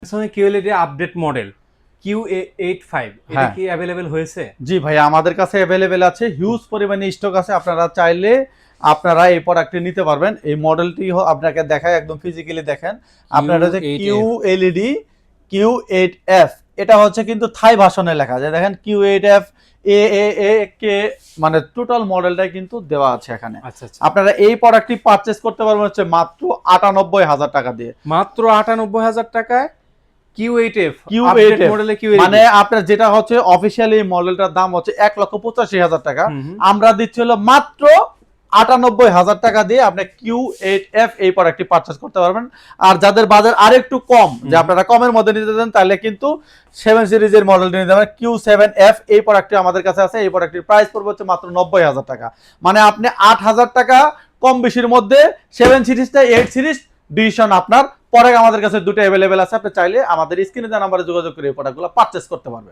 Samsung এর QLED update model QA85 এটা কি अवेलेबल হয়েছে? জি ভাই, আমাদের কাছে अवेलेबल আছে, হিউজ পরিমাণে স্টক আছে। আপনারা চাইলে আপনারা এই প্রোডাক্টটি নিতে পারবেন। এই মডেলটি আপনাকে দেখায়, একদম ফিজিক্যালি দেখেন। আপনারা যে QLED Q8F, এটা হচ্ছে কিন্তু থাই ভাষণে লেখা যায়, দেখেন Q8F কে মানে টোটাল মডেলটাই কিন্তু দেওয়া আছে এখানে। আচ্ছা আচ্ছা, আপনারা এই প্রোডাক্টটি পারচেজ করতে পারবেন হচ্ছে মাত্র 98,000 টাকা দিয়ে। মাত্র 98,000 টাকায় Q8F আপডেট মডেলে QLED, মানে আপনার যেটা হচ্ছে অফিশিয়ালি মডেলটার দাম হচ্ছে 1,85,000 টাকা, আমরা দিচ্ছি হলো মাত্র 98,000 টাকা দিয়ে আপনি Q8F এই প্রোডাক্টটি পারচেজ করতে পারবেন। আর যাদের বাজার আরেকটু কম, যে আপনারা কমের মধ্যে নিতে চান, তাহলে কিন্তু 7 সিরিজের মডেলটি নিতে পারেন। Q7F এই প্রোডাক্টটি আমাদের কাছে আছে। এই প্রোডাক্টটির প্রাইস পড়বে হচ্ছে মাত্র 90,000 টাকা। মানে আপনি 8,000 টাকা কম বেশির মধ্যে 7 সিরিজটা 8 সিরিজ ডিসিশন আপনার। পরে আমাদের কাছে দুটো अवेलेबल আছে, আপনি চাইলে আমাদের স্ক্রিনে দেওয়া নম্বরে যোগাযোগ করে এই প্রোডাক্টগুলো পারচেজ করতে পারবেন।